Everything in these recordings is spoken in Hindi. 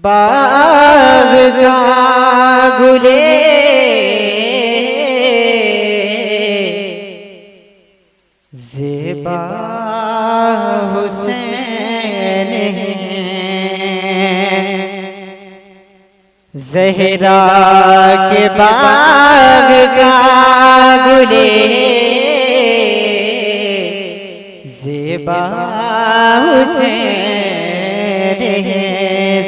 बाग का गुले ज़ेबा हुसैन ज़हरा के बाग का गुले ज़ेबा हुसैन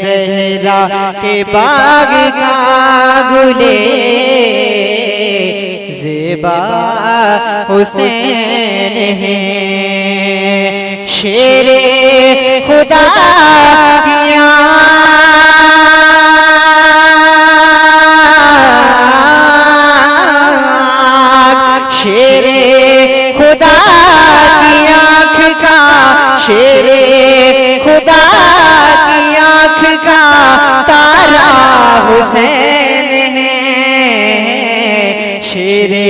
ज़हरा के बाग का गुले ज़ेबा हुसैन है। शेरे खुदा की आँख, शेरे खुदा की आँख का, शेरे खुदा की आँख का तारा हुसैन है। शेरे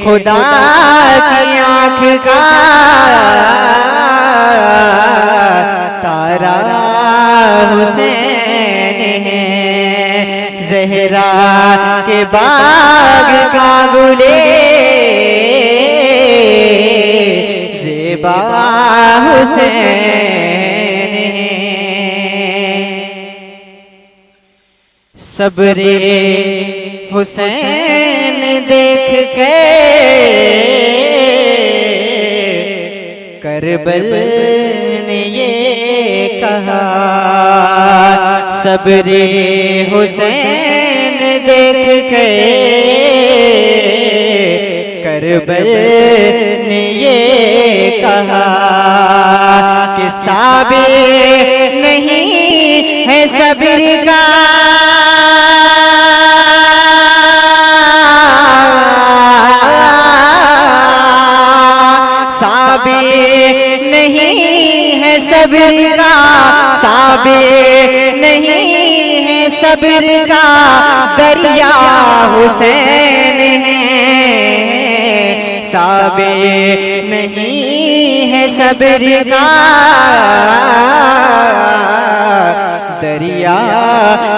खुदा की आँख का तारा हुसैन है। ज़हरा के बाग का गुले ज़ेबा हुसैन है। सब्रे हुसैन देख के करबल ने ये कहा, सब्रे हुसैन देख के करबल ने ये कहा कि साबिर नहीं है सब्र का, साबिर नहीं है सब्र का, साबिर नहीं है सब्र का दरिया हुसैन है। साबिर नहीं है सब्र का दरिया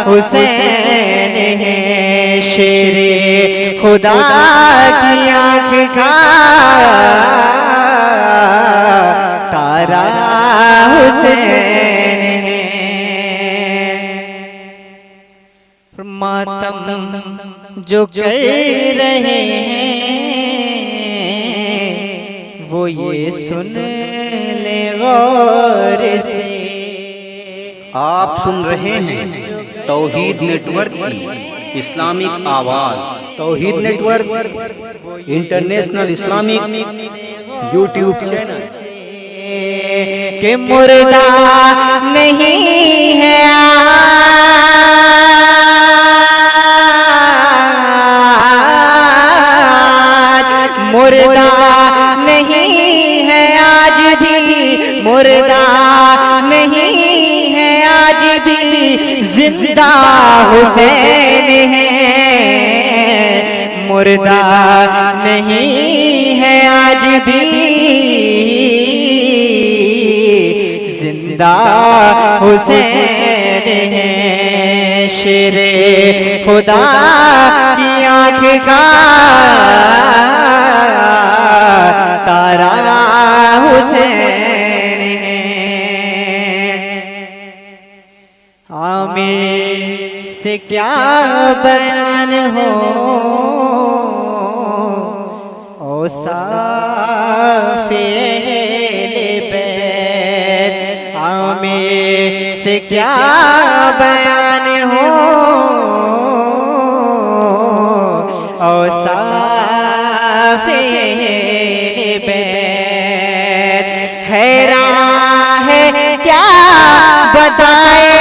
हुसैन है। शेरे खुदा की आँख का तारा हुसैन है। मातम जो कर रहे हैं वो ये सुन ले गौर से। आप सुन रहे हैं तौहीद नेटवर्क की इस्लामिक आवाज़। Tauheed network international Islamic YouTube channel. के मुर्दा नहीं है आज, मुर्दा नहीं है आज भी, मुर्दा नहीं है आज भी, जिंदा हुसैन है। मुर्दा नहीं है आज भी, जिंदा हुसैन है। शेरे खुदा की आँख का तारा हुसैन है। आमिर से क्या बयान हो आमिर से क्या बयान हो औसाफ़े बैत। हैरान है क्या बताए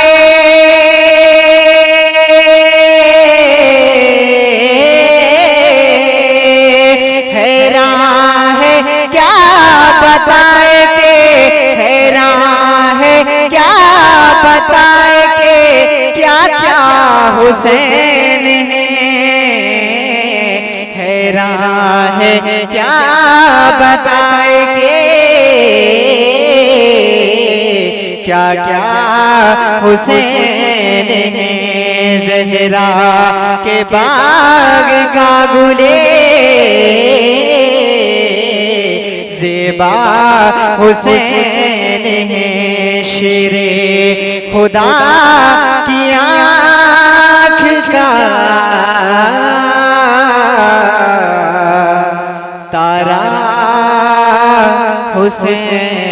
हुसैन है। हैरान है क्या बताए के क्या क्या क्या हुसैन है, ज़हरा के बाग का गुले ज़ेबा हुसैन है, शेरे खुदा की आँख का तारा हुसैन